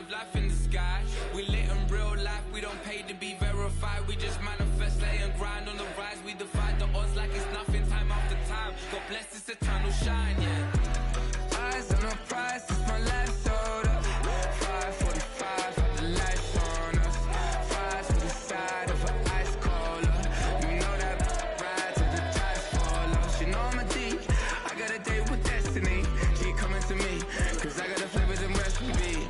with life in the sky. We lit in real life, we don't pay to be verified. We just manifest, lay and grind on the rise. We defy the odds like it's nothing, time after time. God bless this eternal shine, yeah. Eyes on the prize, it's my life sold up. 5:45, got the lights on us. Fries to the side of an ice cola. You know that ride till the tides fall off. You know I'm a G, I got a date with destiny. She coming to me, cause I got the flavors and recipe.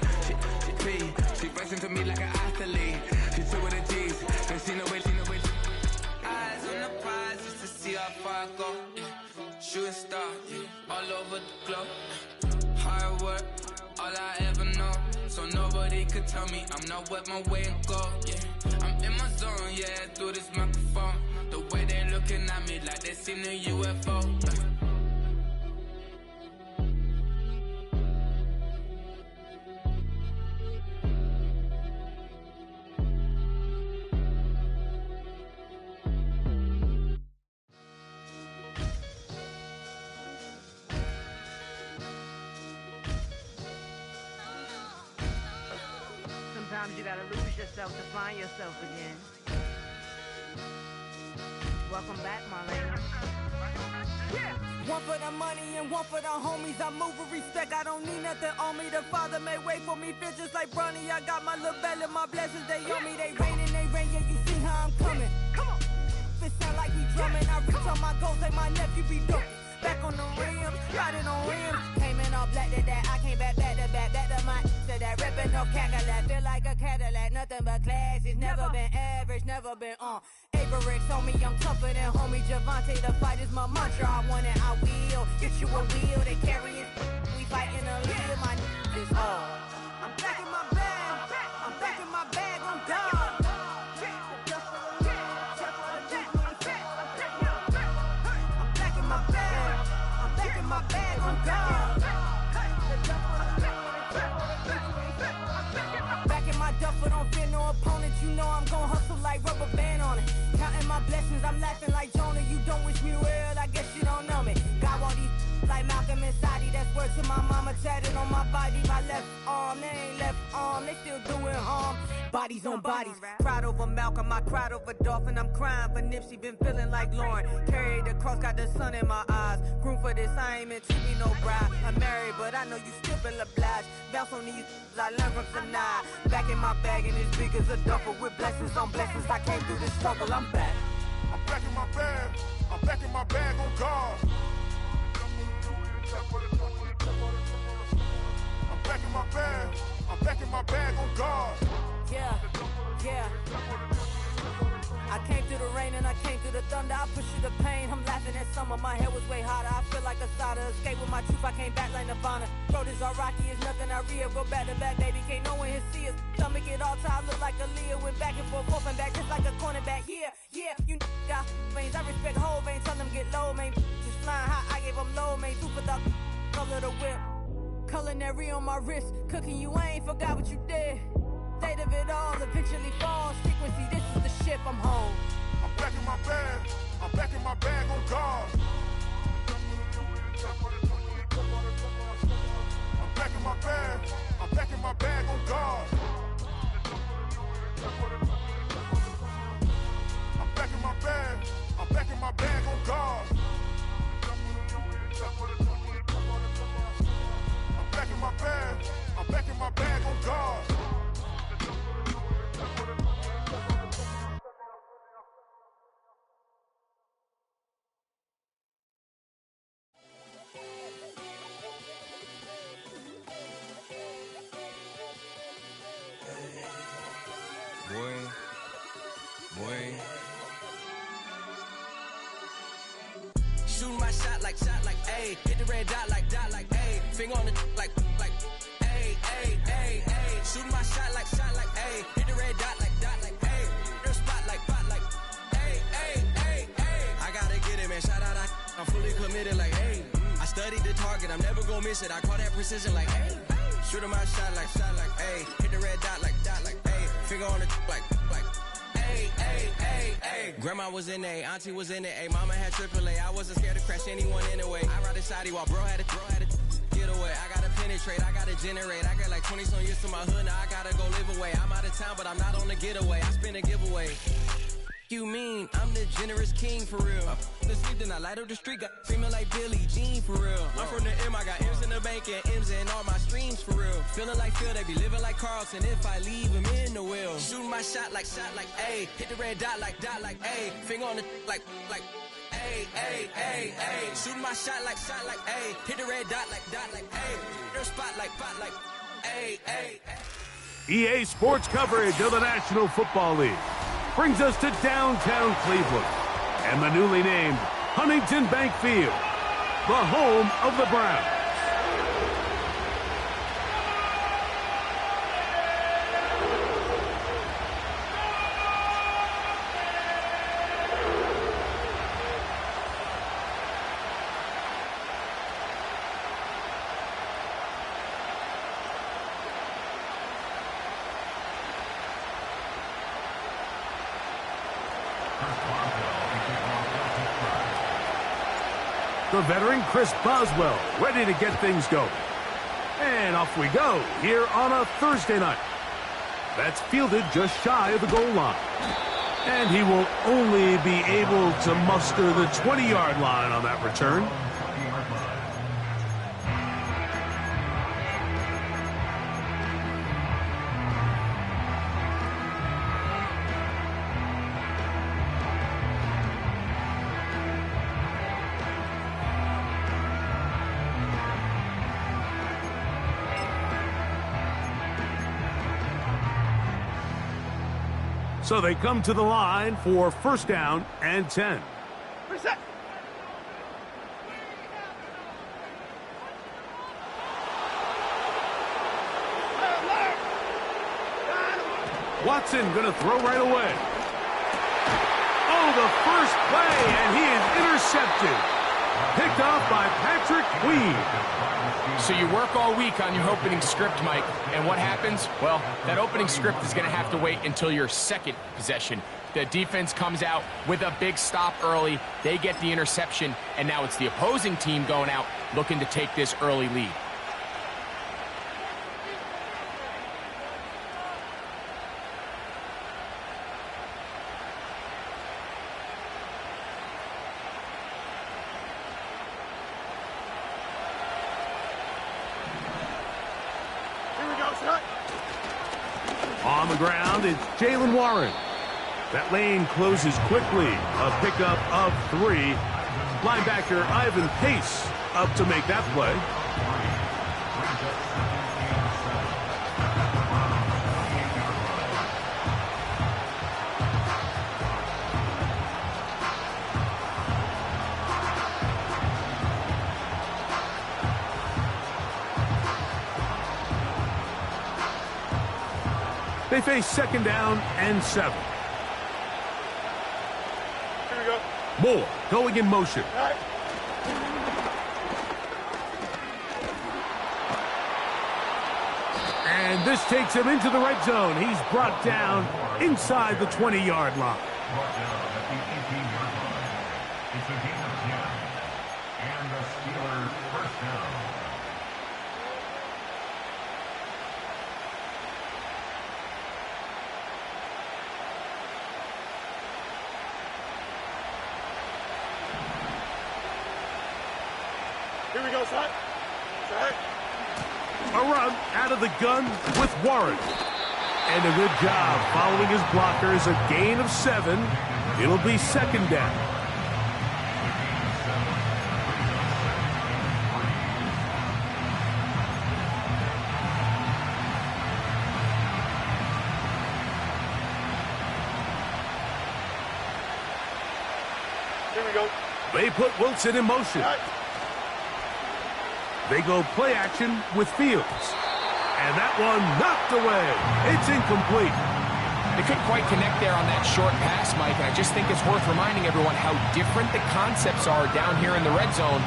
She flexing to me like an athlete. She took with the G's, and she know it. Eyes on the prize just to see how far I go. Yeah. Shooting star, yeah. All over the globe. Hard work, all I ever know. So nobody could tell me I'm not wet my way and go. Yeah, I'm in my zone, yeah, through this microphone. The way they looking at me like they seen a UFO. Sometimes you gotta lose yourself to find yourself again. Welcome back, Marlena. Yeah. One for the money and one for the homies. I move with respect, I don't need nothing on me. The Father may wait for me, bitches like Bronny. I got my little belly, my blessings, they on me. They rain, yeah, you see how I'm coming. Come on. It sound like we drumming. I reach on my goals like my nephew be dope. Back on the rims, riding on rims. Came in all black to that, I came back to my to that ripping no Cadillac. Feel like a Cadillac, nothing but class. It's never been average, never been on. Averix on me, I'm tougher than homie Javante. The fight is my mantra, I want it, I will. Get you a wheel, they carry it. We fighting a lead, my is all. I'm back in my bag, I'm back in my bag on God. My bag on God. Back in my duffel, don't fear no opponent. You know I'm gon' hustle like rubber band on it. Counting my blessings, I'm laughing like Jonah. You don't wish me well, I guess you don't know me. Got all these like Malcolm and Sadie. That's word to my mama, tatted on my body. My left arm, they ain't left arm, they still doing harm. Bodies on bodies, cried over Malcolm, I cried over Dolphin. I'm crying for Nipsey, been feeling like Lauren. Carried the cross, got the sun in my eyes. Room for this, I ain't meant to be no bride. I'm married, but I know you still feel obliged. Bounce on these, I learned from Sanaa. Back in my bag, and it's big as a duffel. With blessings on blessings, I came through this struggle, I'm back. I'm back in my bag, I'm back in my bag on God. I'm back in my bag, I'm back in my bag on God. Yeah, yeah. I came through the rain and I came through the thunder. I pushed through the pain, I'm laughing at summer. My head was way hotter, I feel like a solder. Escape with my truth, I came back like Nirvana. Throat is all rocky, it's nothing I real. Go back to back, baby, can't no one here see us. Stomach it all tied, look like a Leah. Went back and forth and back, just like a cornerback. Yeah, yeah, you got veins, I respect whole veins. Tell them get low, man. Just flying high, I gave them low, man. Super the color the whip. Culinary on my wrist, cooking you, I ain't forgot what you did. State of it all, eventually falls. Frequency, this is the ship, I'm home. I'm back in my bag, I'm back in my bag on God. I'm back in my bag, I'm back in my bag on God. I'm back in my bag, I'm back in my bag on God. I'm back in my bag, I'm back in my bag on God. Shooting my shot like ayy. Hit the red dot like ayy. Finger on the like ayy, ayy, ayy, ayy. Shooting my shot like ayy. Hit the red dot like ayy. Your spot like ayy, ayy, ayy, ayy. I gotta get it, man. Shout out, I'm fully committed like ayy. I studied the target, I'm never gonna miss it. I call that precision like ayy. Shooting my shot like ayy. Hit the red dot like ayy. Finger on the like ayy, ayy, ayy, ayy. Grandma was in A, auntie was in A, mama had AAA. I wasn't scared to crash anyone anyway. I ride a shotty while bro had to get away. I got a pen penetrate, I gotta generate. I got like 20-some years to my hood, now I gotta go live away. I'm out of town, but I'm not on the getaway. I spin a giveaway. You mean I'm the generous king for real? The sleep, then I light up the street, got screaming like Billie Jean for real. I'm from the M, I got M's in the bank and M's in all my streams for real. Feeling like Phil, they be living like Carlson if I leave him in the wheel. Shooting my shot like A, hit the red dot like A, finger on the like A. Shooting my shot like A, hit the red dot like A, their spot like A. EA Sports coverage of the National Football League brings us to downtown Cleveland and the newly named Huntington Bank Field, the home of the Browns. The veteran Chris Boswell ready to get things going. And off we go here on a Thursday night. That's fielded just shy of the goal line. And he will only be able to muster the 20-yard line on that return. So they come to the line for first down and 10. Reset. Watson going to throw right away. Oh, the first play, and he is intercepted. Picked off by Patrick Queen. So you work all week on your opening script, Mike, and what happens? Well, that opening script is going to have to wait until your second possession. The defense comes out with a big stop early. They get the interception, and now it's the opposing team going out looking to take this early lead. On the ground, it's Jaylen Warren. That lane closes quickly. A pickup of 3. Linebacker Ivan Pace up to make that play. They face second down and 7. Here we go. Moore going in motion. All right. And this takes him into the red zone. He's brought down inside the 20-yard line. It's a gain of 10. And the Steelers first down. Here we go, son. Set. A run out of the gun with Warren. And a good job following his blockers. A gain of 7. It'll be second down. Here we go. They put Wilson in motion. All right. They go play action with Fields. And that one knocked away. It's incomplete. They couldn't quite connect there on that short pass, Mike, and I just think it's worth reminding everyone how different the concepts are down here in the red zone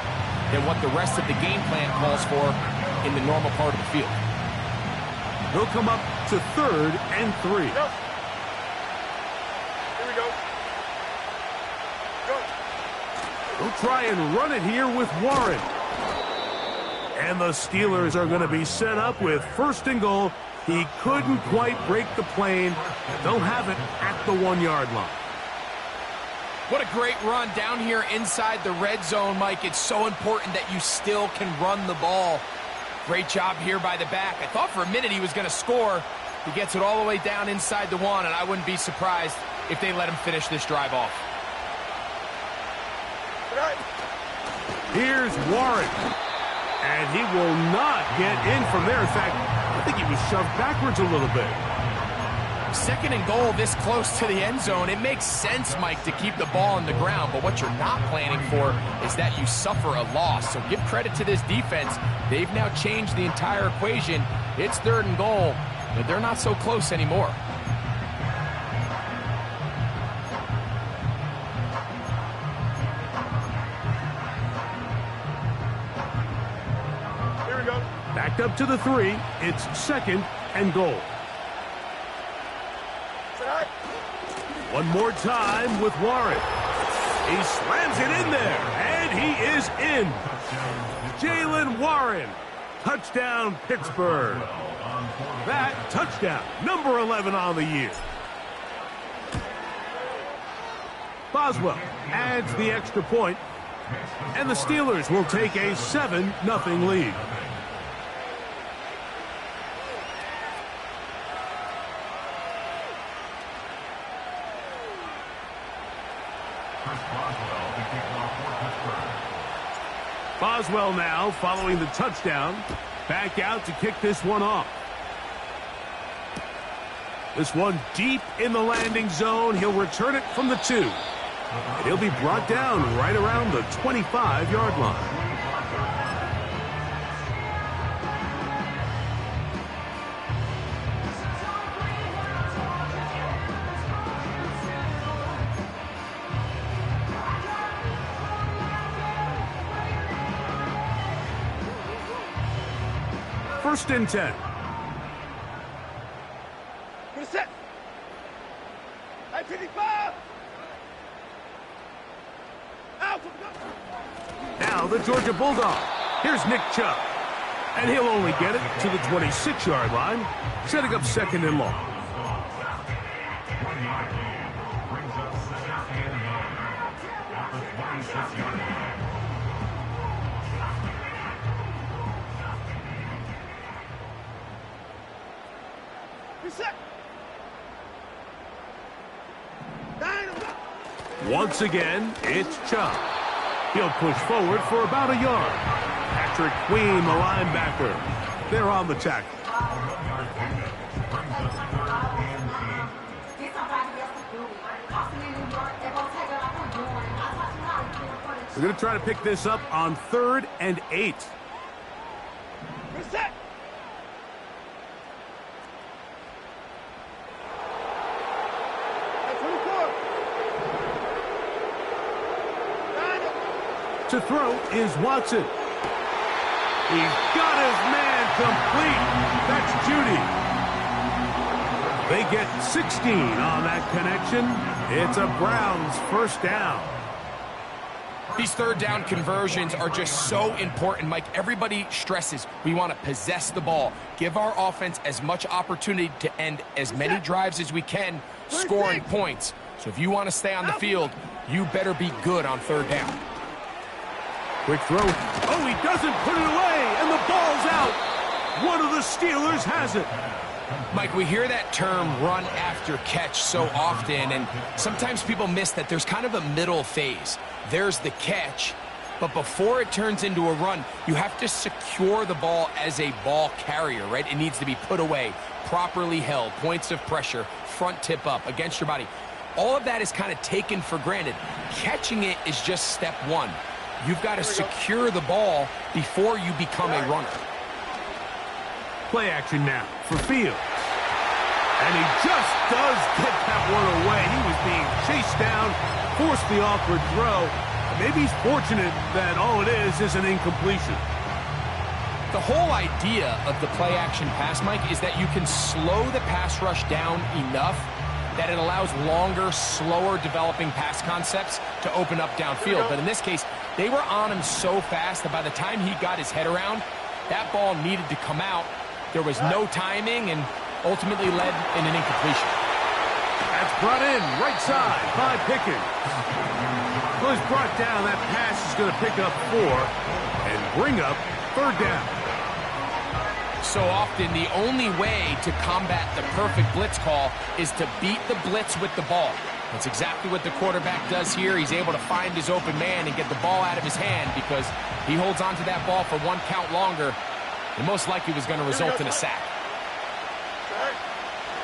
than what the rest of the game plan calls for in the normal part of the field. They'll come up to third and 3. Go. Here we go. Go. They'll try and run it here with Warren. And the Steelers are going to be set up with 1st and goal. He couldn't quite break the plane. They'll have it at the 1-yard line. What a great run down here inside the red zone, Mike. It's so important that you still can run the ball. Great job here by the back. I thought for a minute he was going to score. He gets it all the way down inside the 1, and I wouldn't be surprised if they let him finish this drive off. Here's Warren. And he will not get in from there. In fact, I think he was shoved backwards a little bit. 2nd and goal this close to the end zone. It makes sense, Mike, to keep the ball on the ground, but what you're not planning for is that you suffer a loss. So give credit to this defense. They've now changed the entire equation. It's 3rd and goal, but they're not so close anymore. Backed up to the 3. It's 2nd and goal. One more time with Warren. He slams it in there, and he is in. Jaylen Warren. Touchdown, Pittsburgh. That touchdown, number 11 on the year. Boswell adds the extra point, and the Steelers will take a 7-0 lead. Boswell now following the touchdown. Back out to kick this one off. This one deep in the landing zone. He'll return it from the 2. And he'll be brought down right around the 25-yard line. First and 10. Now the Georgia Bulldog. Here's Nick Chubb. And he'll only get it to the 26-yard line, setting up 2nd and long. Brings up 2nd and long at the 26-yard line. Once again, it's Chubb. He'll push forward for about a yard. Patrick Queen, the linebacker. They're on the tackle. We're going to try to pick this up on 3rd and 8. Reset. To throw is Watson. He's got his man complete. That's Judy. They get 16 on that connection. It's a Browns first down. These 3rd down conversions are just so important, Mike. Everybody stresses we want to possess the ball, give our offense as much opportunity to end as many drives as we can, scoring points. So if you want to stay on the field, you better be good on 3rd down. Quick throw. Oh, he doesn't put it away, and the ball's out. One of the Steelers has it. Mike, we hear that term run after catch so often, and sometimes people miss that there's kind of a middle phase. There's the catch, but before it turns into a run, you have to secure the ball as a ball carrier, right? It needs to be put away, properly held, points of pressure, front tip up against your body. All of that is kind of taken for granted. Catching it is just step 1. You've got to secure the ball before you become a runner. Play action now for Fields. And he just does get that one away. He was being chased down, forced the awkward throw. Maybe he's fortunate that all it is an incompletion. The whole idea of the play action pass, Mike, is that you can slow the pass rush down enough that it allows longer, slower developing pass concepts to open up downfield. But in this case, they were on him so fast that by the time he got his head around, That ball needed to come out. There was no timing and ultimately led in an incompletion. That's brought in right side by Pickens. Well, he's brought down. That pass is going to pick up 4 and bring up 3rd down. So often, the only way to combat the perfect blitz call is to beat the blitz with the ball. That's exactly what the quarterback does here. He's able to find his open man and get the ball out of his hand because he holds onto that ball for 1 count longer. And most likely was going to result in a sack.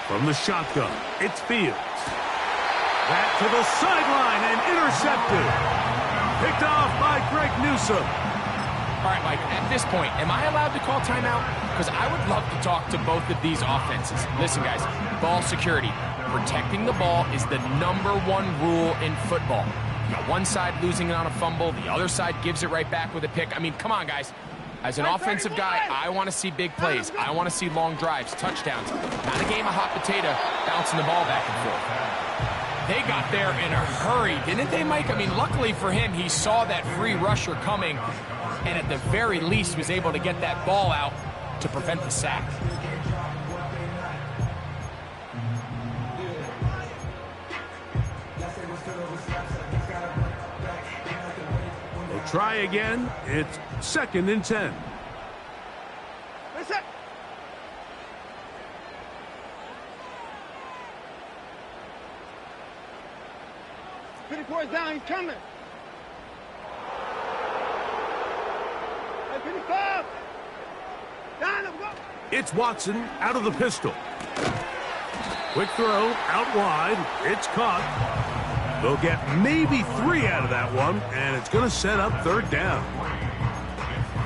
From the shotgun, it's Fields. That to the sideline and intercepted. Picked off by Greg Newsome. All right, Mike, at this point, am I allowed to call timeout? Because I would love to talk to both of these offenses. Listen, guys, ball security. Protecting the ball is the #1 rule in football. You got one side losing it on a fumble, the other side gives it right back with a pick. I mean, come on, guys. As an offensive guy, I want to see big plays. I want to see long drives, touchdowns. Not a game of hot potato, bouncing the ball back and forth. They got there in a hurry, didn't they, Mike? I mean, luckily for him, he saw that free rusher coming, and at the very least was able to get that ball out to prevent the sack. They'll try again. It's 2nd and 10. Listen. Pretty boy's down, he's coming. Hey, 55. Down, go. It's Watson out of the pistol. Quick throw, out wide. It's caught. They'll get maybe 3 out of that one, and it's going to set up 3rd down.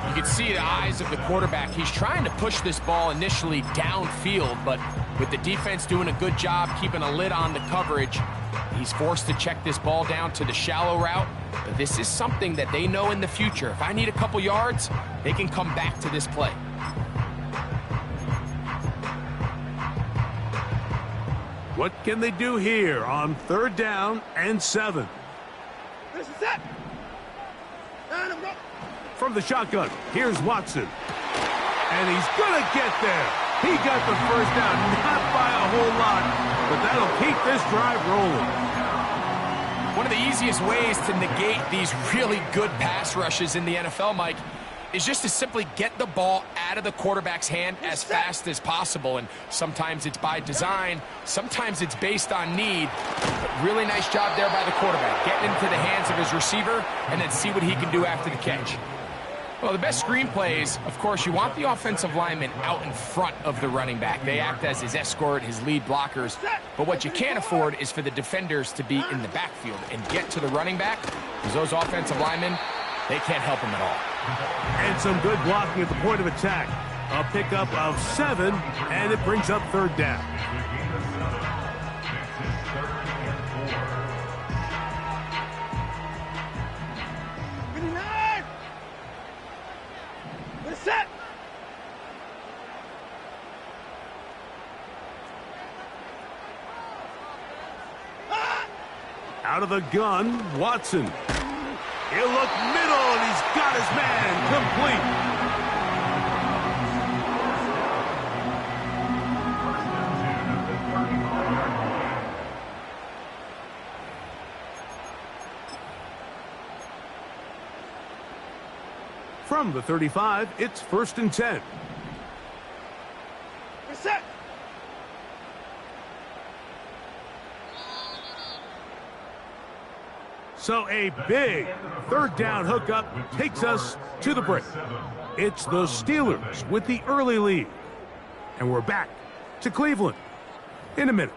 You can see the eyes of the quarterback. He's trying to push this ball initially downfield, but with the defense doing a good job keeping a lid on the coverage, he's forced to check this ball down to the shallow route. But this is something that they know in the future. If I need a couple yards, they can come back to this play. What can they do here on 3rd down and 7? This is it. Down, go. From the shotgun, here's Watson. And he's going to get there. He got the 1st down, not by a whole lot, but that'll keep this drive rolling. One of the easiest ways to negate these really good pass rushes in the NFL, Mike, is just to simply get the ball out of the quarterback's hand as fast as possible. And sometimes it's by design, sometimes it's based on need. But really nice job there by the quarterback, getting into the hands of his receiver and then see what he can do after the catch. Well, the best screen plays, of course, you want the offensive lineman out in front of the running back. They act as his escort, his lead blockers. But what you can't afford is for the defenders to be in the backfield and get to the running back, because those offensive linemen, they can't help him at all. And some good blocking at the point of attack. A pickup of 7, and it brings up 3rd down. Set. Out of the gun, Watson. He'll look middle, and he's got his man complete. From the 35, it's 1st and 10. Set. So a big 3rd down hookup takes us to the break. It's the Steelers with the early lead. And we're back to Cleveland in a minute.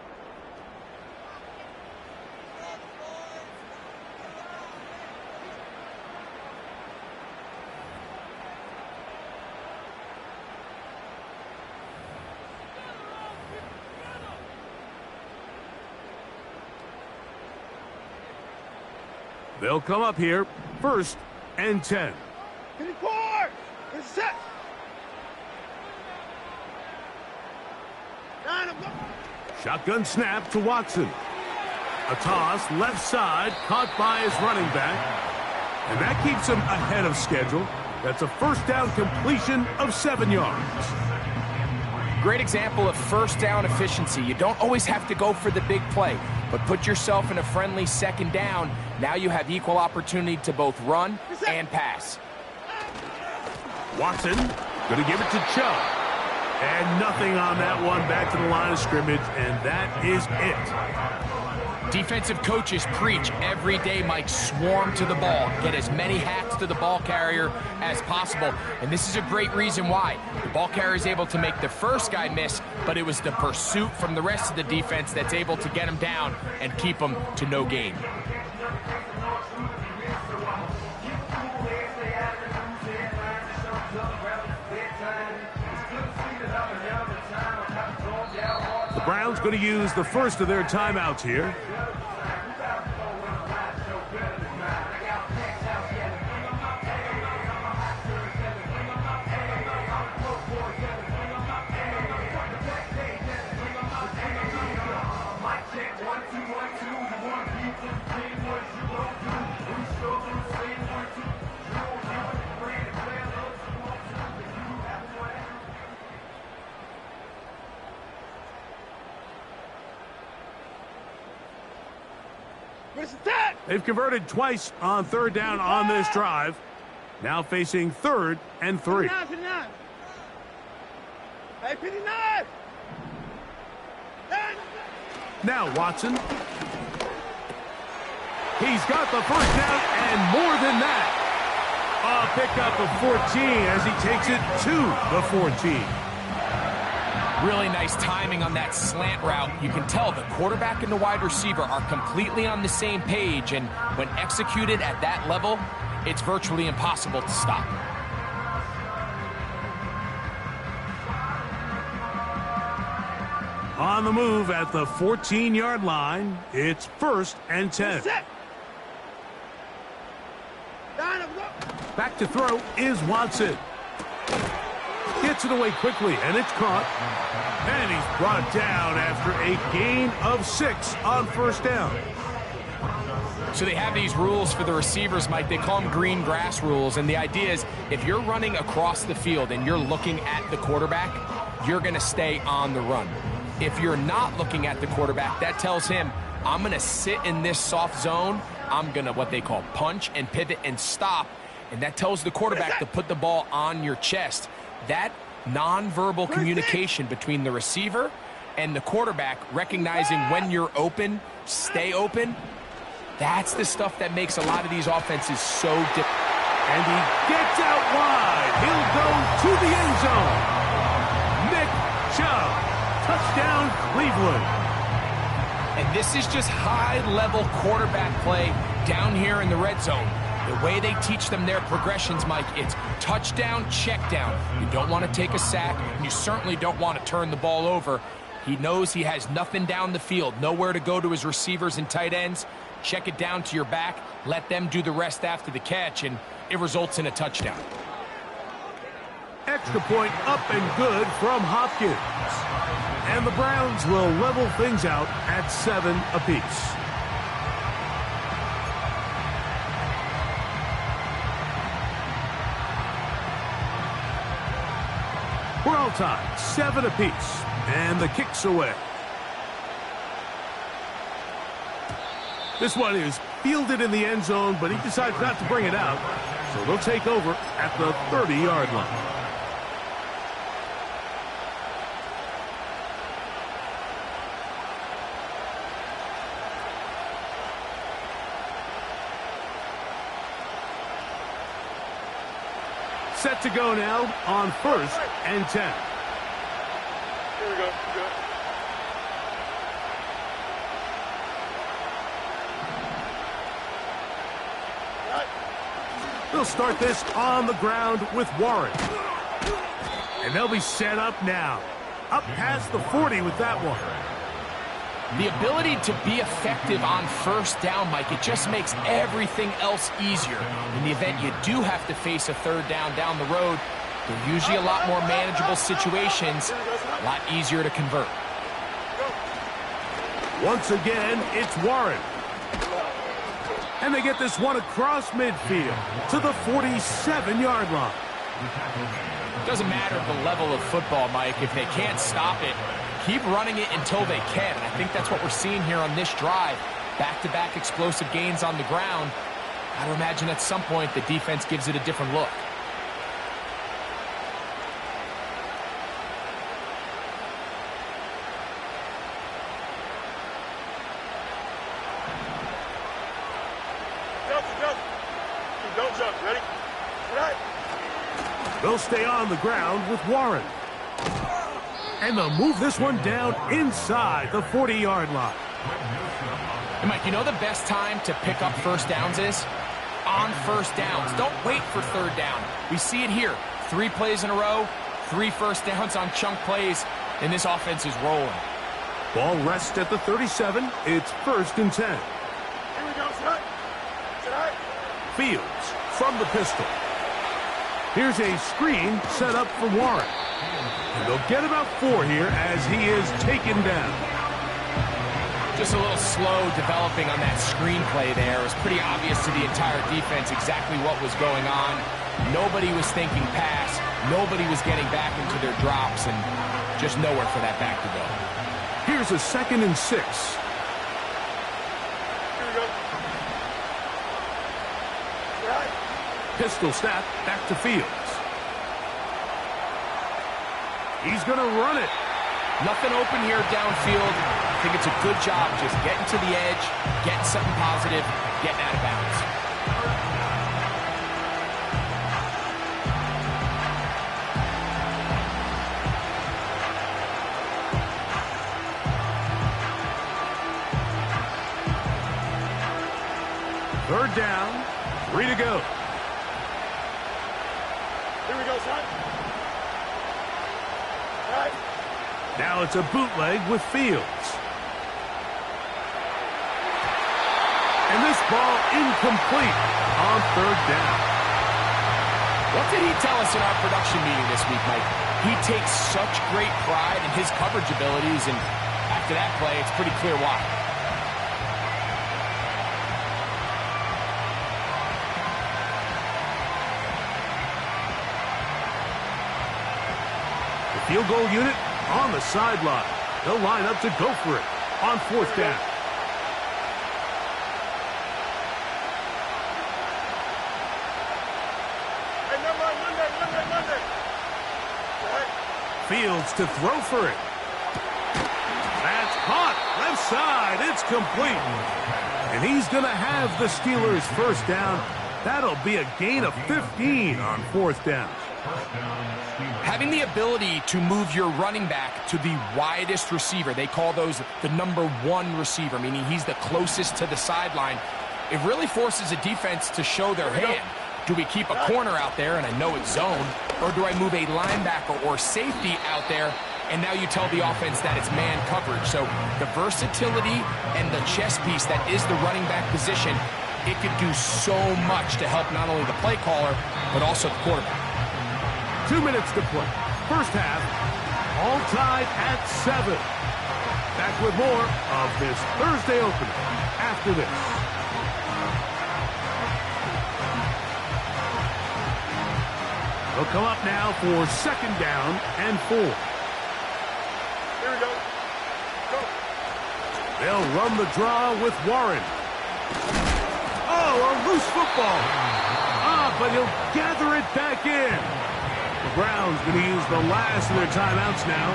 They'll come up here, 1st and 10. 54. It's set. Down, go. Shotgun snap to Watson. A toss, left side, caught by his running back. And that keeps him ahead of schedule. That's a first down completion of 7 yards. Great example of first down efficiency. You don't always have to go for the big play, but put yourself in a friendly second down. Now you have equal opportunity to both run and pass. Watson going to give it to Chubb. And nothing on that one, back to the line of scrimmage, and that is it. Defensive coaches preach every day, Mike, swarm to the ball. Get as many hats to the ball carrier as possible. And this is a great reason why. The ball carrier is able to make the first guy miss, but it was the pursuit from the rest of the defense that's able to get him down and keep him to no gain. The Browns going to use the first of their timeouts here. They've converted twice on third down on this drive. Now facing 3rd and 3. Now Watson. He's got the first down and more than that. A pickup of 14 as he takes it to the 14. Really nice timing on that slant route. You can tell the quarterback and the wide receiver are completely on the same page, and when executed at that level, it's virtually impossible to stop. On the move at the 14-yard line, it's 1st and 10. Back to throw is Watson. Gets it away quickly, and it's caught. And he's brought down after a gain of 6 on first down. So they have these rules for the receivers, Mike. They call them green grass rules, and the idea is if you're running across the field and you're looking at the quarterback, you're going to stay on the run. If you're not looking at the quarterback, that tells him, I'm going to sit in this soft zone. I'm going to what they call punch and pivot and stop, and that tells the quarterback to put the ball on your chest. That nonverbal communication between the receiver and the quarterback, recognizing when you're open, stay open, that's the stuff that makes a lot of these offenses so different. And he gets out wide. He'll go to the end zone. Nick Chubb, touchdown Cleveland. And this is just high-level quarterback play down here in the red zone. The way they teach them their progressions, Mike, it's touchdown, check down. You don't want to take a sack, and you certainly don't want to turn the ball over. He knows he has nothing down the field, nowhere to go to his receivers and tight ends. Check it down to your back, let them do the rest after the catch, and it results in a touchdown. Extra point up and good from Hopkins. And the Browns will level things out at 7 apiece. We're all tied, 7 apiece, and the kick's away. This one is fielded in the end zone, but he decides not to bring it out, so they'll take over at the 30-yard line. Set to go now on 1st and 10. Here we go. They'll start this on the ground with Warren. And they'll be set up now. Up past the 40 with that one. The ability to be effective on first down, Mike, it just makes everything else easier. In the event you do have to face a third down the road, they're usually a lot more manageable situations, a lot easier to convert. Once again, it's Warren. And they get this one across midfield to the 47-yard line. Doesn't matter the level of football, Mike. If they can't stop it, keep running it until they can. And I think that's what we're seeing here on this drive. Back-to-back explosive gains on the ground. I'd imagine at some point the defense gives it a different look. Don't jump. Ready? Right. They'll stay on the ground with Warren. And they'll move this one down inside the 40-yard line. And Mike, you know the best time to pick up first downs is? On first downs. Don't wait for third down. We see it here. 3 plays in a row, 3 first downs on chunk plays, and this offense is rolling. Ball rests at the 37. It's 1st and 10. Here we go, son. Tonight. Fields from the pistol. Here's a screen set up for Warren. And they'll get about 4 here as he is taken down. Just a little slow developing on that screenplay there. It was pretty obvious to the entire defense exactly what was going on. Nobody was thinking pass. Nobody was getting back into their drops, and just nowhere for that back to go. Here's a 2nd and 6. Here we go. Right. Pistol snap back to Fields. He's going to run it. Nothing open here downfield. I think it's a good job just getting to the edge, getting something positive, getting out of bounds. Third down, 3 to go. Here we go, son. Right. Now it's a bootleg with Fields. And this ball incomplete on 3rd down. What did he tell us in our production meeting this week, Mike? He takes such great pride in his coverage abilities, and after that play, it's pretty clear why. The field goal unit on the sideline. They'll line up to go for it on 4th down. Hey, Monday. Right. Fields to throw for it. That's caught. Left side. It's complete. And he's going to have the Steelers' 1st down. That'll be a gain of 15 on 4th down. Having the ability to move your running back to the widest receiver, they call those the number 1 receiver, meaning he's the closest to the sideline, it really forces a defense to show their hand. Do we keep a corner out there, and I know it's zone, or do I move a linebacker or safety out there, and now you tell the offense that it's man coverage? So the versatility and the chess piece that is the running back position, it could do so much to help not only the play caller, but also the quarterback. 2 minutes to play. First half, all tied at 7. Back with more of this Thursday opener after this. They'll come up now for 2nd down and 4. Here we go. Go. They'll run the draw with Warren. Oh, a loose football. But he'll gather it back in. The Browns going to use the last of their timeouts now.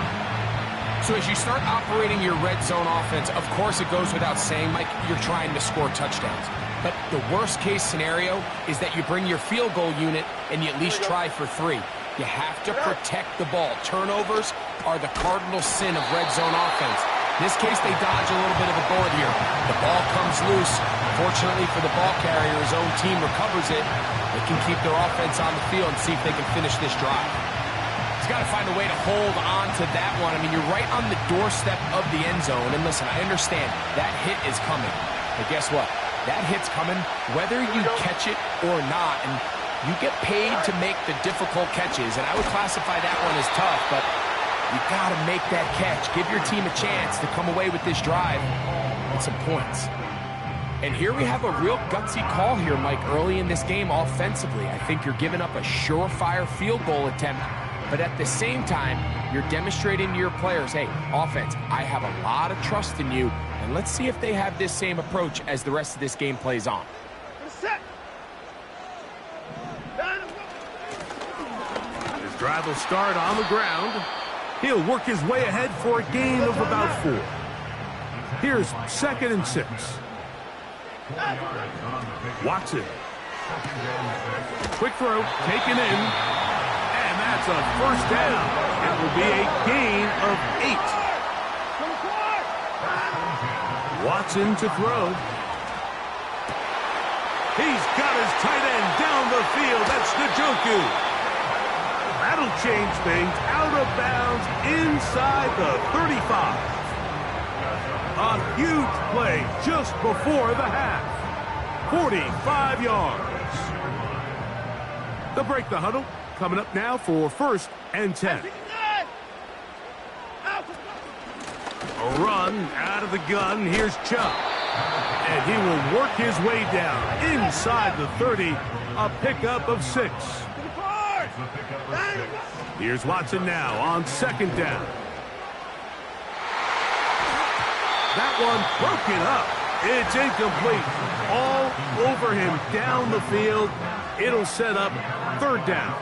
So as you start operating your red zone offense, of course it goes without saying, Mike, you're trying to score touchdowns. But the worst case scenario is that you bring your field goal unit and you at least try for 3. You have to protect the ball. Turnovers are the cardinal sin of red zone offense. In this case, they dodge a little bit of a bullet here. The ball comes loose. Fortunately for the ball carrier, his own team recovers it. They can keep their offense on the field and see if they can finish this drive. He's got to find a way to hold on to that one. I mean, you're right on the doorstep of the end zone. And listen, I understand that hit is coming. But guess what? That hit's coming whether you catch it or not. And you get paid to make the difficult catches. And I would classify that one as tough, but you got to make that catch. Give your team a chance to come away with this drive with some points. And here we have a real gutsy call here, Mike, early in this game offensively. I think you're giving up a surefire field goal attempt, but at the same time, you're demonstrating to your players, hey, offense, I have a lot of trust in you, and let's see if they have this same approach as the rest of this game plays on. His drive will start on the ground. He'll work his way ahead for a gain of about 4. Here's 2nd and 6. Watson. Quick throw, taken in, and that's a first down. It will be a gain of 8. Watson to throw. He's got his tight end down the field. That's Njoku. That'll change things. Out of bounds inside the 35. A huge play just before the half. 45 yards. They'll break the huddle. Coming up now for 1st and 10. A run out of the gun. Here's Chubb. And he will work his way down inside the 30. A pickup of 6. Here's Watson now on 2nd down. That one broken up. It's incomplete. All over him down the field. It'll set up 3rd down.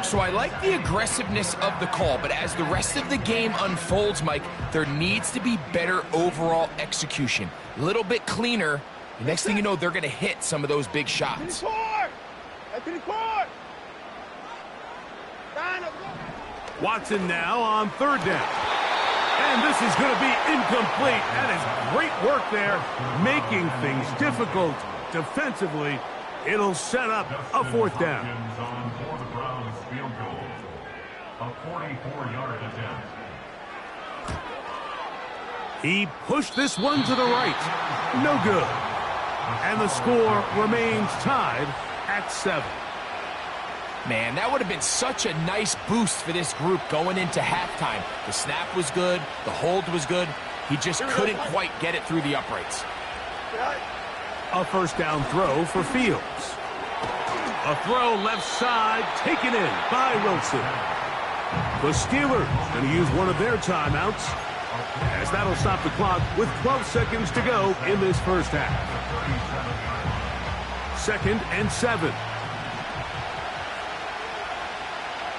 So I like the aggressiveness of the call, but as the rest of the game unfolds, Mike, there needs to be better overall execution. A little bit cleaner. The next thing you know, they're going to hit some of those big shots. Watson now on 3rd down. And this is going to be incomplete. That is great work there, making things difficult defensively. It'll set up a 4th down. On for the Browns field goal. A 44-yard attempt. He pushed this one to the right. No good. And the score remains tied at 7. Man, that would have been such a nice boost for this group going into halftime. The snap was good. The hold was good. He just couldn't quite get it through the uprights. A 1st down throw for Fields. A throw left side taken in by Wilson. The Steelers going to use one of their timeouts, as that'll stop the clock with 12 seconds to go in this 1st half. 2nd and 7.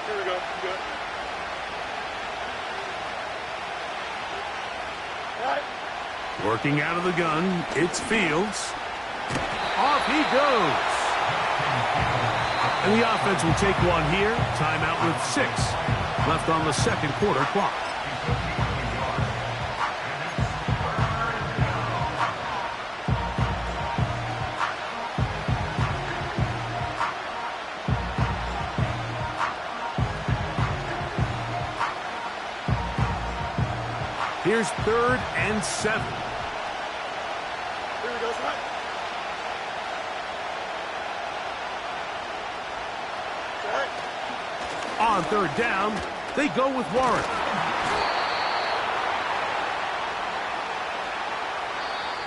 Here we go. Good. Working out of the gun, it's Fields. Off he goes. And the offense will take one here. Timeout with 6 left on the 2nd quarter clock. Here's 3rd and 7. Here we go, son. On 3rd down, they go with Warren.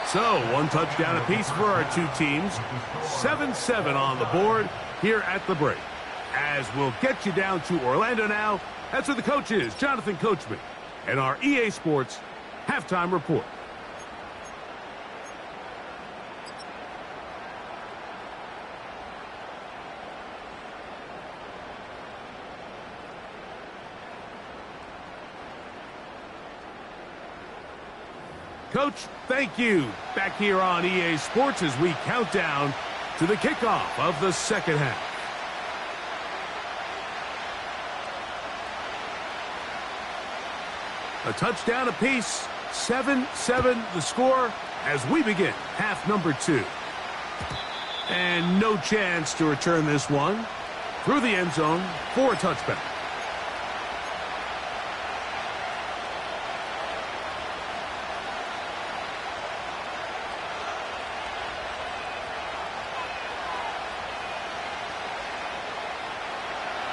So, 1 touchdown apiece for our 2 teams. 7-7 on the board here at the break. As we'll get you down to Orlando now, that's where the coach is, Jonathan Coachman, and our EA Sports halftime report. Coach, thank you. Back here on EA Sports as we count down to the kickoff of the 2nd half. A touchdown apiece, 7-7 the score as we begin half number 2. And no chance to return this one through the end zone for a touchback.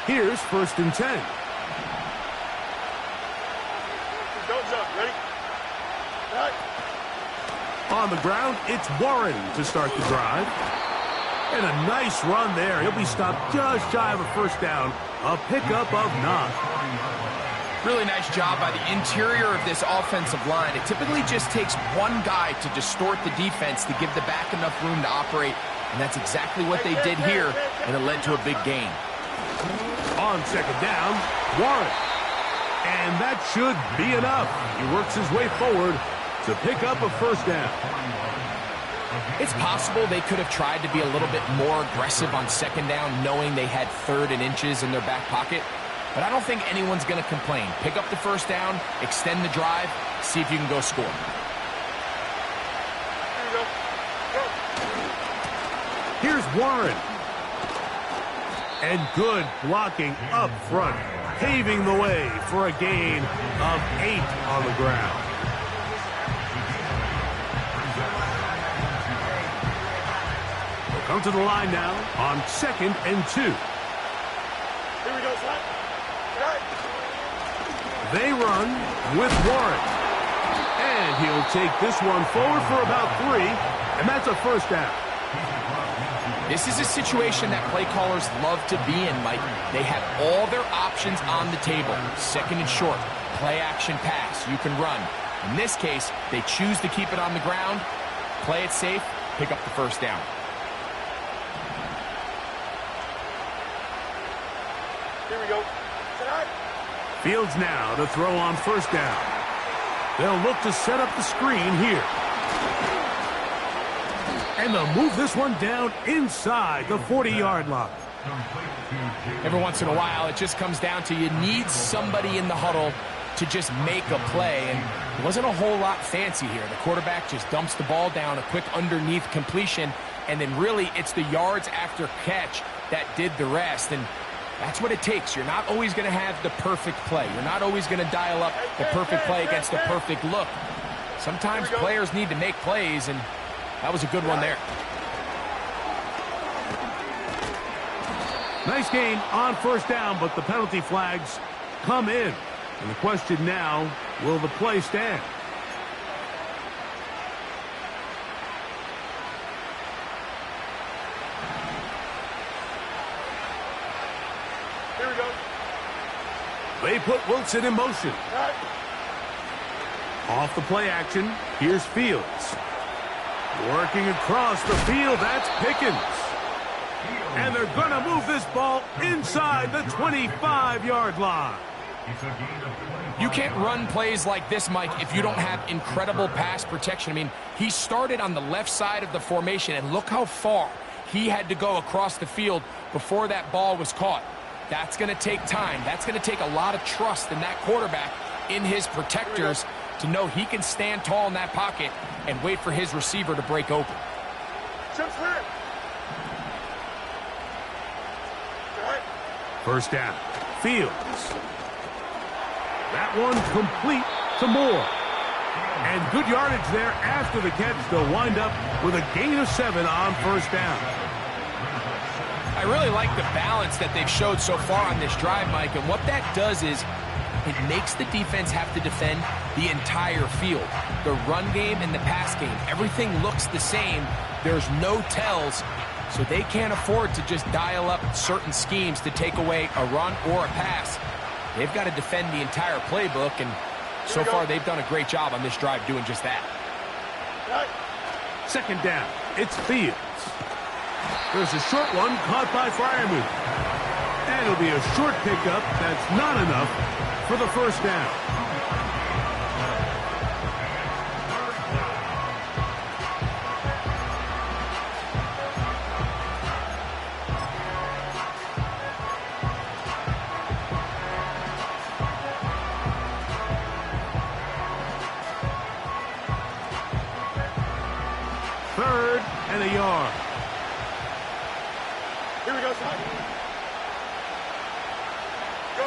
Here's 1st and 10. Don't jump. Ready? Right. on the ground, it's Warren to start the drive. And a nice run there. He'll be stopped just shy of a first down. A pickup of 9. Really nice job by the interior of this offensive line. It typically just takes one guy to distort the defense to give the back enough room to operate. And that's exactly what they did here, and it led to a big gain. On second down, Warren. And that should be enough. He works his way forward to pick up a first down. It's possible they could have tried to be a little bit more aggressive on second down, knowing they had 3rd and inches in their back pocket. But I don't think anyone's going to complain. Pick up the first down, extend the drive, see if you can go score. Here's Warren. And good blocking up front, paving the way for a gain of 8 on the ground. We'll come to the line now on 2nd and 2. Here we go, son. They run with Warren. And he'll take this one forward for about 3, and that's a first down. This is a situation that play callers love to be in, Mike. They have all their options on the table. 2nd and short, play action pass, you can run. In this case, they choose to keep it on the ground, play it safe, pick up the first down. Here we go. Fields now to throw on first down. They'll look to set up the screen here. And they'll move this one down inside the 40-yard line. Every once in a while, it just comes down to you need somebody in the huddle to just make a play. And it wasn't a whole lot fancy here. The quarterback just dumps the ball down, a quick underneath completion, and then really it's the yards after catch that did the rest. And that's what it takes. You're not always going to have the perfect play. You're not always going to dial up the perfect play against the perfect look. Sometimes players need to make plays, and that was a good one there. Nice gain on first down, but the penalty flags come in. And the question now, will the play stand? Here we go. They put Wilson in motion. Off the play action, here's Fields. Working across the field, that's Pickens. And they're going to move this ball inside the 25-yard line. You can't run plays like this, Mike, if you don't have incredible pass protection. I mean, he started on the left side of the formation, and look how far he had to go across the field before that ball was caught. That's going to take time. That's going to take a lot of trust in that quarterback, in his protectors, to know he can stand tall in that pocket and wait for his receiver to break open. First down, Fields. That one complete to Moore. And good yardage there after the catch. They'll wind up with a gain of 7 on first down. I really like the balance that they've showed so far on this drive, Mike, and what that does is it makes the defense have to defend the entire field. The run game and the pass game, everything looks the same. There's no tells, so they can't afford to just dial up certain schemes to take away a run or a pass. They've got to defend the entire playbook, and so far they've done a great job on this drive doing just that. Second down, it's Fields. There's a short one caught by Freiermuth. And it'll be a short pickup that's not enough for the first down. Third and a yard. Here we go, son. Go.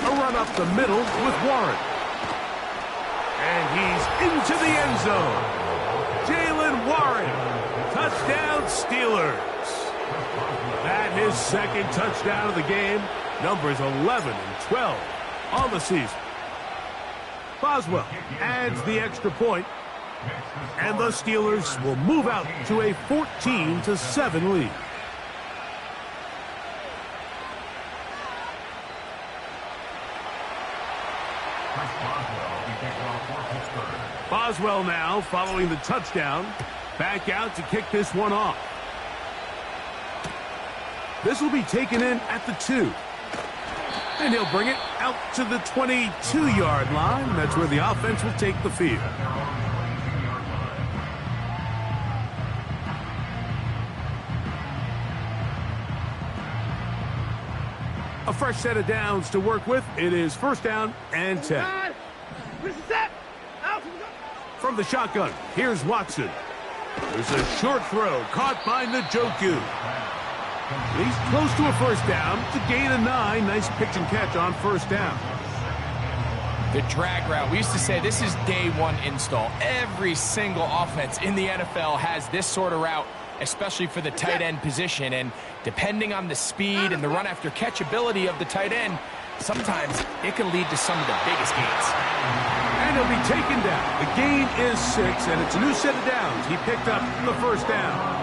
A run up the middle with Warren. And he's into the end zone. Jalen Warren. Touchdown, Steelers. That his second touchdown of the game. Numbers 11 and 12 on the season. Boswell adds the extra point. And the Steelers will move out to a 14-7 lead. Boswell now following the touchdown. Back out to kick this one off. This will be taken in at the 2. And he'll bring it out to the 22-yard line. That's where the offense will take the field. A fresh set of downs to work with. It is first down and 10. From the shotgun, here's Watson. There's a short throw caught by Njoku. He's close to a first down to gain a 9. Nice pitch and catch on first down. The drag route. We used to say this is day one install. Every single offense in the NFL has this sort of route, especially for the tight end position. And depending on the speed and the run after catch ability of the tight end, sometimes it can lead to some of the biggest gains. And he'll be taken down. The gain is 6, and it's a new set of downs. He picked up the first down.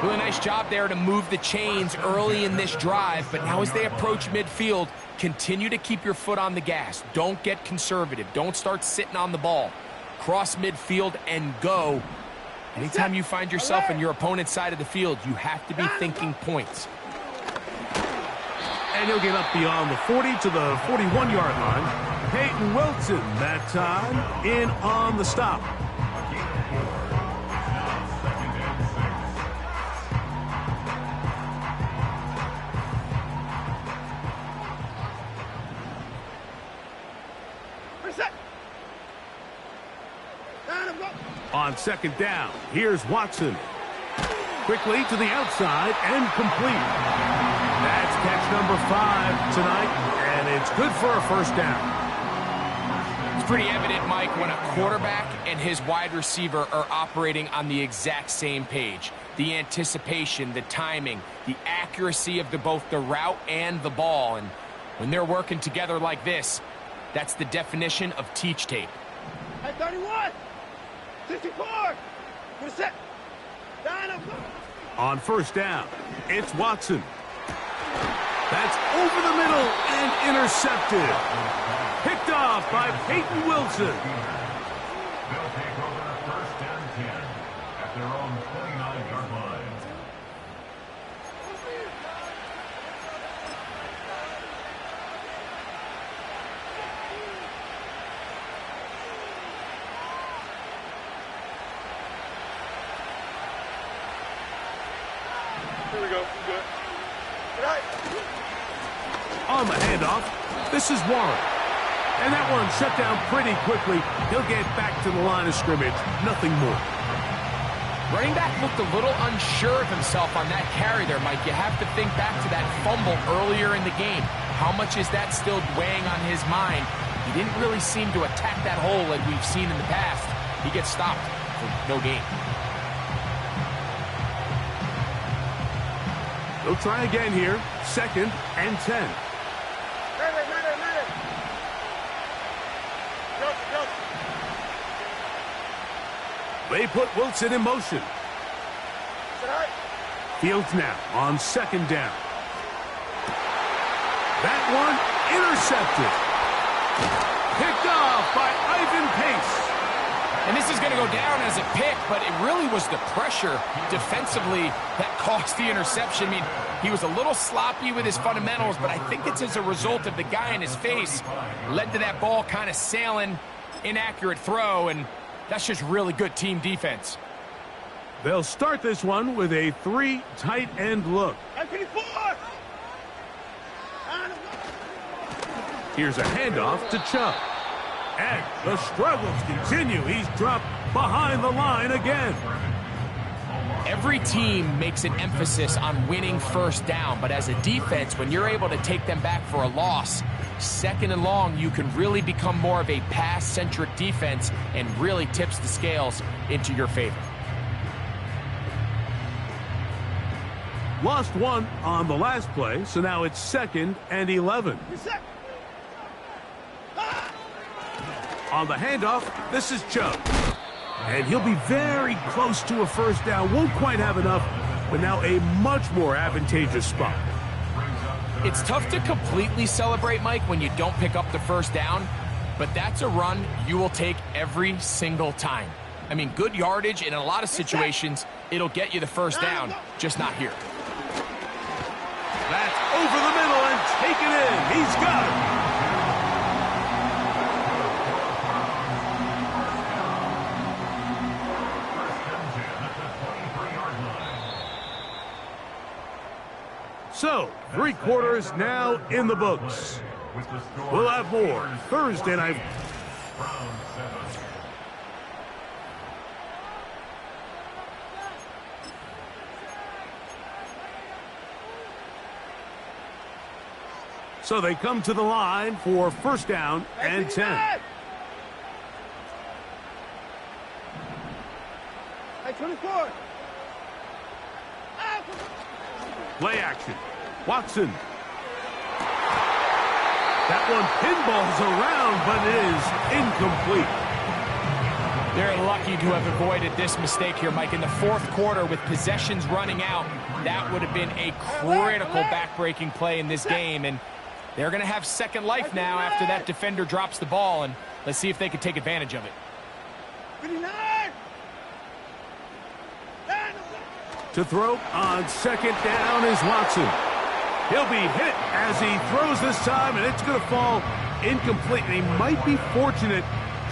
Really nice job there to move the chains early in this drive, but now as they approach midfield, continue to keep your foot on the gas. Don't get conservative. Don't start sitting on the ball. Cross midfield and go. Anytime you find yourself on your opponent's side of the field, you have to be thinking points. And he'll get up beyond the 40 to the 41-yard line. Peyton Wilson that time in on the stop. On second down, here's Watson. Quickly to the outside and complete. That's catch number 5 tonight, and it's good for a first down. It's pretty evident, Mike, when a quarterback and his wide receiver are operating on the exact same page. The anticipation, the timing, the accuracy of both the route and the ball. And when they're working together like this, that's the definition of teach tape. Hey, 31! 64! We're set! On first down, it's Watson. That's over the middle and intercepted. Picked off by Peyton Wilson. They'll take over first and 10 at their own 29-yard line. Here we go. Good. Right. On the handoff, this is Warren. And that one shut down pretty quickly. He'll get back to the line of scrimmage. Nothing more. Running back looked a little unsure of himself on that carry there, Mike. You have to think back to that fumble earlier in the game. How much is that still weighing on his mind? He didn't really seem to attack that hole like we've seen in the past. He gets stopped for no gain. They'll try again here. Second and 10. They put Wilson in motion. Fields now on second down. That one intercepted. Picked off by Ivan Pace. And this is going to go down as a pick, but it really was the pressure defensively that caused the interception. I mean, he was a little sloppy with his fundamentals, but I think it's as a result of the guy in his face led to that ball kind of sailing, inaccurate throw, and that's just really good team defense. They'll start this one with a 3 tight end look. Here's a handoff to Chubb. And the struggles continue. He's dropped behind the line again. Every team makes an emphasis on winning first down, but as a defense, when you're able to take them back for a loss, second and long, you can really become more of a pass-centric defense and really tips the scales into your favor. Lost one on the last play, so now it's 2nd and 11. On the handoff, this is Chubb. And he'll be very close to a first down. Won't quite have enough, but now a much more advantageous spot. It's tough to completely celebrate, Mike, when you don't pick up the first down, but that's a run you will take every single time. I mean, good yardage, and in a lot of situations, it'll get you the first down, just not here. That's over the middle and taken in. He's got it. So, 3 quarters now in the books. We'll have more Thursday night. So they come to the line for first down and 10. Hey, 24. Play action. Watson. That one pinballs around, but it is incomplete. They're lucky to have avoided this mistake here, Mike. In the fourth quarter, with possessions running out, that would have been a critical back-breaking play in this game, and they're going to have second life now after that defender drops the ball, and let's see if they can take advantage of it. 59. To throw on second down is Watson. He'll be hit as he throws this time, and it's going to fall incomplete. And he might be fortunate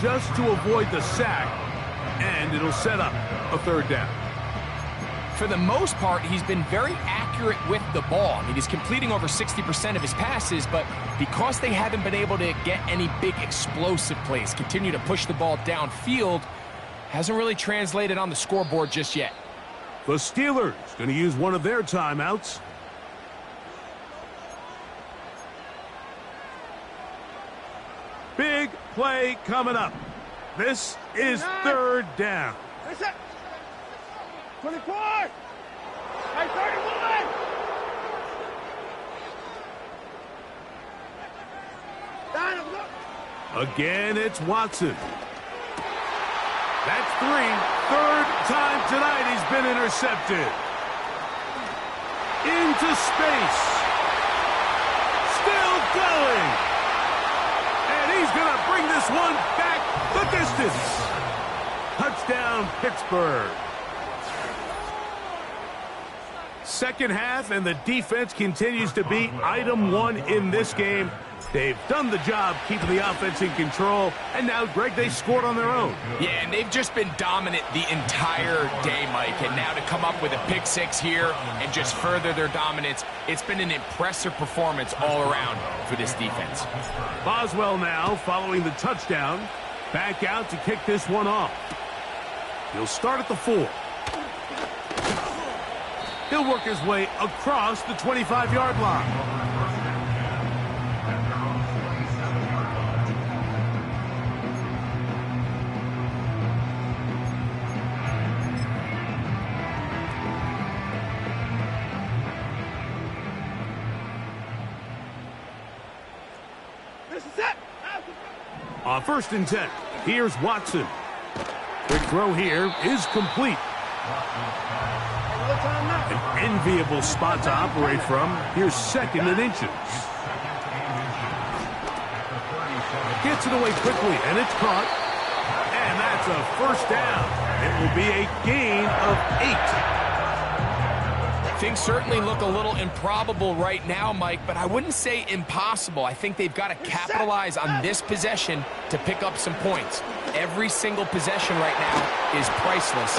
just to avoid the sack, and it'll set up a third down. For the most part, he's been very accurate with the ball. I mean, he's completing over 60% of his passes, but because they haven't been able to get any big explosive plays, continue to push the ball downfield, hasn't really translated on the scoreboard just yet. The Steelers going to use one of their timeouts. Big play coming up. This is third down. 24. Hey, 31. Again, it's Watson. That's 3. Third time tonight he's been intercepted. Into space. Still going. And he's going to bring this one back the distance. Touchdown, Pittsburgh. Second half, and the defense continues to be item 1 in this game. They've done the job keeping the offense in control, and now, Greg, they scored on their own. Yeah, and they've just been dominant the entire day, Mike. And now to come up with a pick 6 here and just further their dominance, it's been an impressive performance all around for this defense. Boswell now following the touchdown. Back out to kick this one off. He'll start at the 4. He'll work his way across the 25-yard line. On first and 10, here's Watson. Quick throw here is complete. An enviable spot to operate from. Here's second and inches. Gets it away quickly, and it's caught. And that's a first down. It will be a gain of 8. Things certainly look a little improbable right now, Mike, but I wouldn't say impossible. I think they've got to capitalize on this possession to pick up some points. Every single possession right now is priceless.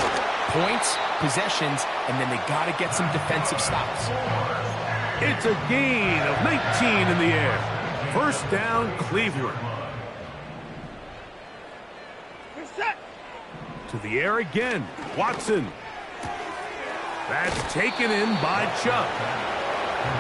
Points, possessions, and then they got to get some defensive stops. It's a gain of 19 in the air. First down, Cleveland. To the air again, Watson. That's taken in by Chubb.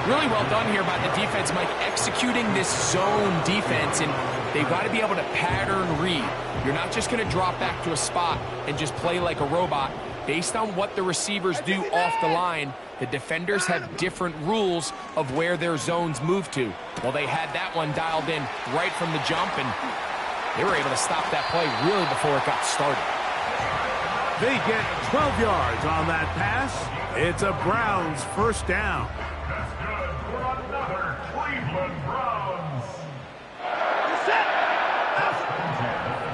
Really well done here by the defense, Mike, executing this zone defense, and they've got to be able to pattern read. You're not just going to drop back to a spot and just play like a robot. Based on what the receivers do off the line, the defenders have different rules of where their zones move to. Well, they had that one dialed in right from the jump, and They were able to stop that play really before it got started. They get 12 yards on that pass. It's a Browns first down. That's good for another Cleveland Browns.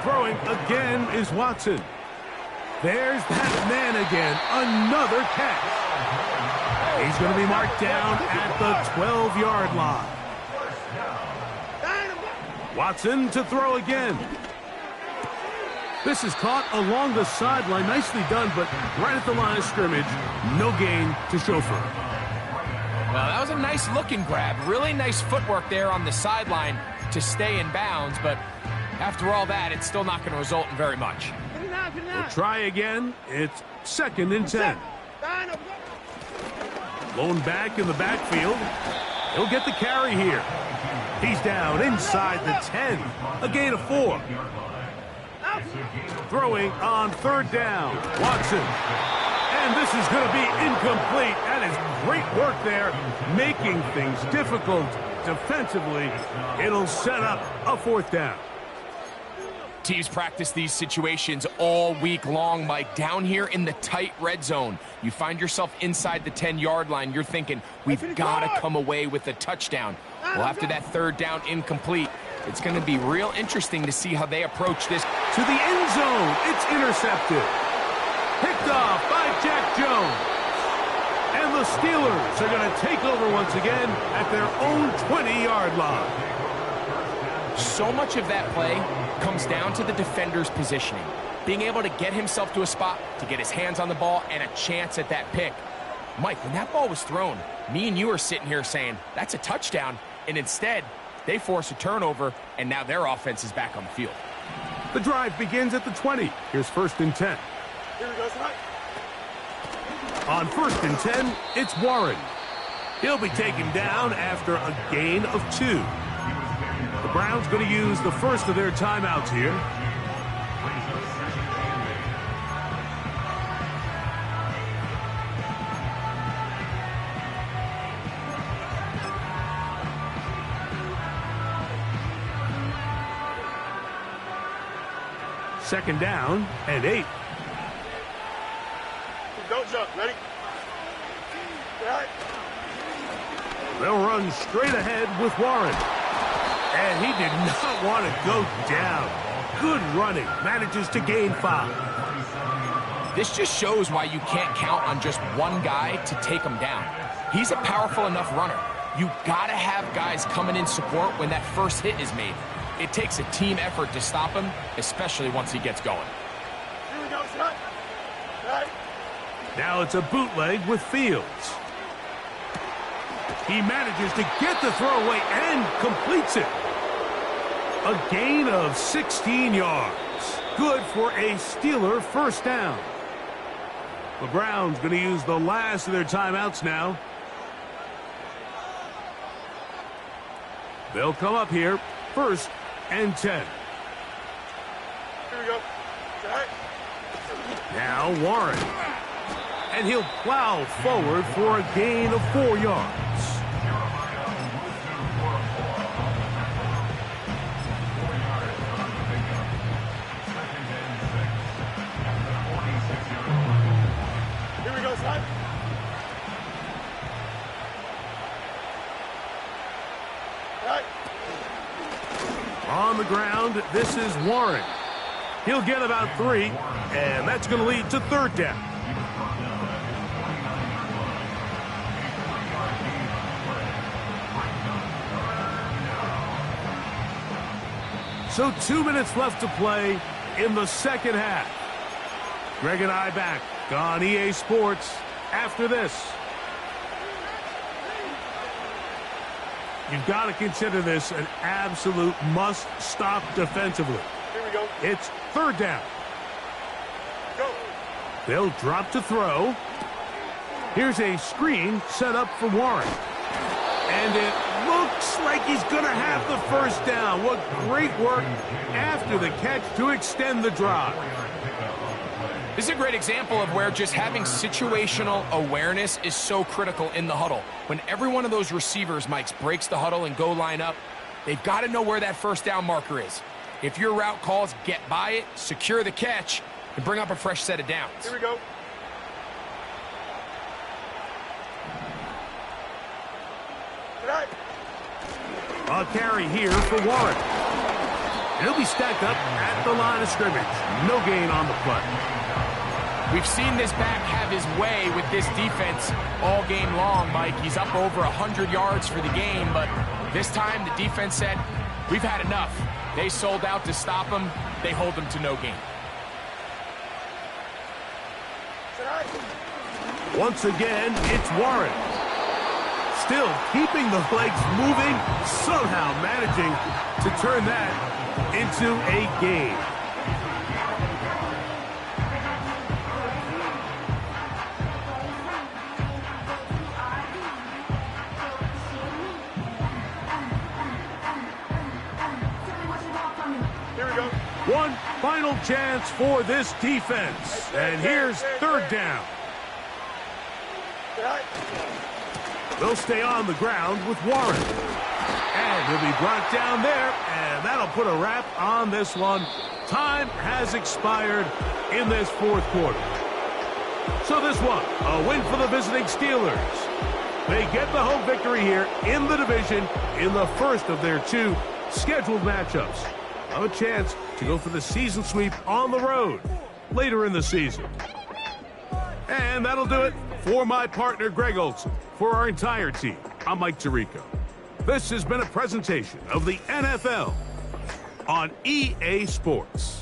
Throwing again is Watson. There's that man again. Another catch. He's going to be marked down at the 12-yard line. Watson to throw again. This is caught along the sideline. Nicely done, but right at the line of scrimmage, no gain to show for it. Well, that was a nice looking grab. Really nice footwork there on the sideline to stay in bounds, but after all that, it's still not going to result in very much. We'll try again. It's 2nd and 10. Lone back in the backfield. He'll get the carry here. He's down inside the 10. A gain of 4. Throwing on 3rd down. Watson. And this is going to be incomplete. That is great work there, making things difficult defensively. It'll set up a 4th down. Teams practice these situations all week long, Mike. Down here in the tight red zone, you find yourself inside the 10-yard line. You're thinking, we've got to come away with a touchdown. Well, after that 3rd down incomplete, it's going to be real interesting to see how they approach this. To the end zone, it's intercepted. Picked off by Jack Jones. And the Steelers are going to take over once again at their own 20-yard line. So much of that play comes down to the defender's positioning. Being able to get himself to a spot, to get his hands on the ball, and a chance at that pick. Mike, when that ball was thrown, me and you are sitting here saying, that's a touchdown. And instead, they force a turnover, and now their offense is back on the field. The drive begins at the 20. Here's 1st and 10. Here we go, son. On 1st and 10, it's Warren. He'll be taken down after a gain of 2. The Browns going to use the first of their timeouts here. Second down and 8. Don't jump. Ready? Right. They'll run straight ahead with Warren. And he did not want to go down. Good running. Manages to gain 5. This just shows why you can't count on just one guy to take him down. He's a powerful enough runner. You got to have guys coming in support when that first hit is made. It takes a team effort to stop him, especially once he gets going. Here we go, son. Right. Now it's a bootleg with Fields. He manages to get the throw away and completes it. A gain of 16 yards. Good for a Steeler first down. The Browns going to use the last of their timeouts now. They'll come up here, 1st and 10. Here we go. Right. Now Warren. And he'll plow forward for a gain of 4 yards. Here we go, son. Right. On the ground, this is Warren. He'll get about 3, and that's going to lead to 3rd down. So 2 minutes left to play in the second half. Greg and I back on EA Sports after this. You've got to consider this an absolute must-stop defensively. Here we go. It's 3rd down. Go. They'll drop to throw. Here's a screen set up for Warren. And it looks like he's going to have the first down. What great work after the catch to extend the drive. This is a great example of where just having situational awareness is so critical in the huddle. When every one of those receivers, Mike, breaks the huddle and go line up, they've got to know where that first down marker is. If your route calls, get by it, secure the catch, and bring up a fresh set of downs. Here we go. Tonight. A carry here for Warren. He'll be stacked up at the line of scrimmage. No gain on the play. We've seen this back have his way with this defense all game long, Mike. He's up over 100 yards for the game, but this time the defense said, we've had enough. They sold out to stop him. They hold him to no gain. Once again, it's Warren. Still keeping the legs moving, somehow managing to turn that into a gain. Here we go. One final chance for this defense. And here's third down. Tonight. They'll stay on the ground with Warren. And he'll be brought down there, and that'll put a wrap on this one. Time has expired in this fourth quarter. So this one, a win for the visiting Steelers. They get the home victory here in the division in the first of their two scheduled matchups. A chance to go for the season sweep on the road later in the season. And that'll do it for my partner, Greg Olson. For our entire team, I'm Mike Tirico. This has been a presentation of the NFL on EA Sports.